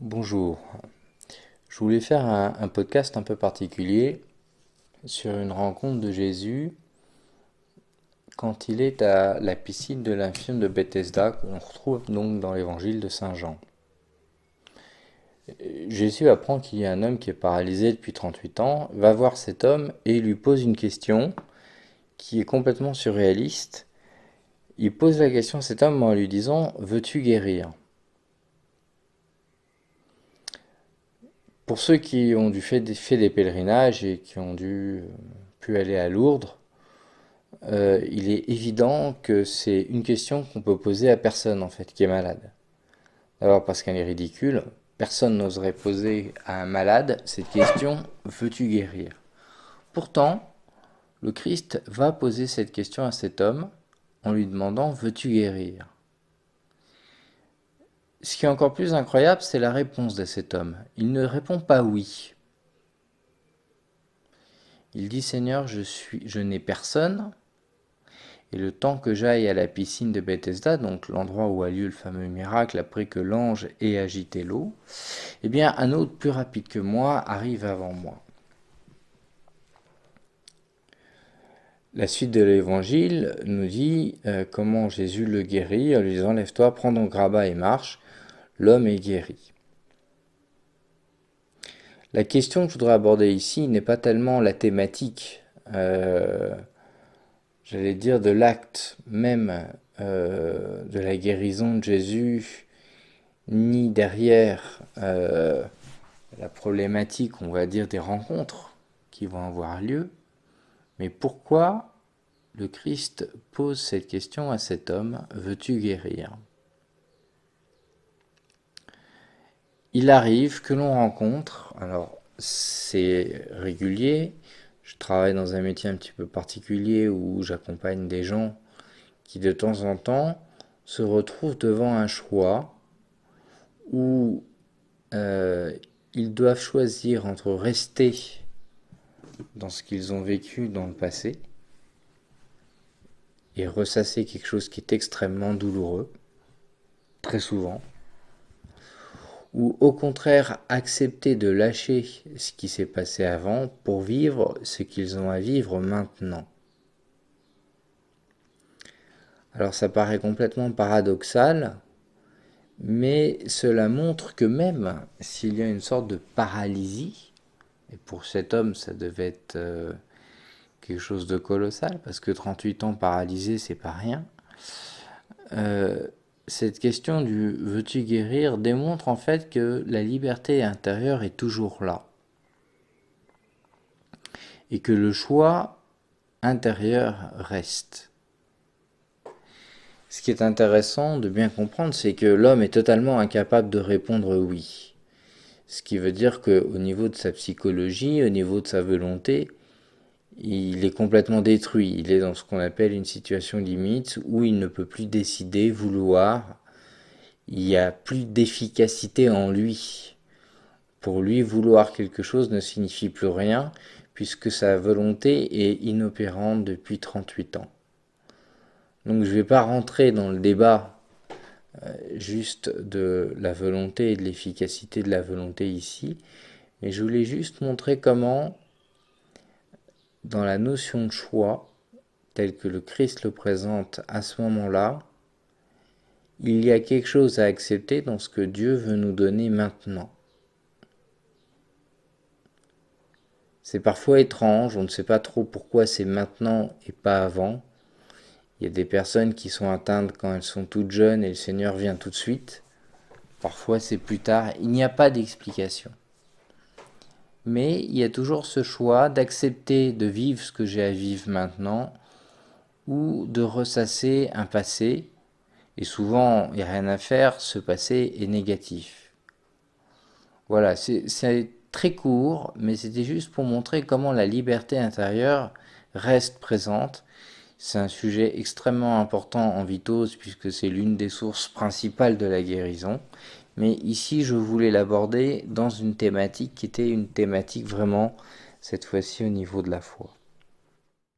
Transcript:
Bonjour, je voulais faire un podcast un peu particulier sur une rencontre de Jésus quand il est à la piscine de l'infième de Bethesda, que l'on retrouve donc dans l'évangile de Saint Jean. Jésus apprend qu'il y a un homme qui est paralysé depuis 38 ans, va voir cet homme et lui pose une question qui est complètement surréaliste. Il pose la question à cet homme en lui disant: Veux-tu guérir? Pour ceux qui ont fait des pèlerinages et qui ont pu aller à Lourdes, il est évident que c'est une question qu'on peut poser à personne en fait qui est malade. D'abord parce qu'elle est ridicule, personne n'oserait poser à un malade cette question: veux-tu guérir? Pourtant, le Christ va poser cette question à cet homme en lui demandant: veux-tu guérir? Ce qui est encore plus incroyable, c'est la réponse de cet homme. Il ne répond pas oui. Il dit: Seigneur, je n'ai personne. Et le temps que j'aille à la piscine de Bethesda, donc l'endroit où a lieu le fameux miracle après que l'ange ait agité l'eau, eh bien un autre plus rapide que moi arrive avant moi. La suite de l'évangile nous dit comment Jésus le guérit en lui disant: lève-toi, prends ton grabat et marche. L'homme est guéri. La question que je voudrais aborder ici n'est pas tellement la thématique, j'allais dire, de l'acte même de la guérison de Jésus, ni derrière la problématique, on va dire, des rencontres qui vont avoir lieu, mais pourquoi le Christ pose cette question à cet homme: veux-tu guérir? Il arrive que l'on rencontre, alors c'est régulier, je travaille dans un métier un petit peu particulier où j'accompagne des gens qui de temps en temps se retrouvent devant un choix où ils doivent choisir entre rester dans ce qu'ils ont vécu dans le passé et ressasser quelque chose qui est extrêmement douloureux, très souvent, ou au contraire accepter de lâcher ce qui s'est passé avant pour vivre ce qu'ils ont à vivre maintenant. Alors ça paraît complètement paradoxal, mais cela montre que même s'il y a une sorte de paralysie, et pour cet homme ça devait être quelque chose de colossal, parce que 38 ans paralysé, c'est pas rien. Cette question du veux-tu guérir démontre en fait que la liberté intérieure est toujours là. Et que le choix intérieur reste. Ce qui est intéressant de bien comprendre, c'est que l'homme est totalement incapable de répondre oui. Ce qui veut dire qu'au niveau de sa psychologie, au niveau de sa volonté, il est complètement détruit. Il est dans ce qu'on appelle une situation limite où il ne peut plus décider, vouloir. Il n'y a plus d'efficacité en lui. Pour lui, vouloir quelque chose ne signifie plus rien puisque sa volonté est inopérante depuis 38 ans. Donc je ne vais pas rentrer dans le débat juste de la volonté et de l'efficacité de la volonté ici, mais je voulais juste montrer comment, dans la notion de choix, tel que le Christ le présente à ce moment-là, il y a quelque chose à accepter dans ce que Dieu veut nous donner maintenant. C'est parfois étrange, on ne sait pas trop pourquoi c'est maintenant et pas avant. Il y a des personnes qui sont atteintes quand elles sont toutes jeunes et le Seigneur vient tout de suite. Parfois c'est plus tard, il n'y a pas d'explication. Mais il y a toujours ce choix d'accepter de vivre ce que j'ai à vivre maintenant ou de ressasser un passé. Et souvent, il n'y a rien à faire, ce passé est négatif. Voilà, c'est très court, mais c'était juste pour montrer comment la liberté intérieure reste présente. C'est un sujet extrêmement important en Vitose puisque c'est l'une des sources principales de la guérison. Mais ici, je voulais l'aborder dans une thématique qui était une thématique vraiment, cette fois-ci, au niveau de la foi.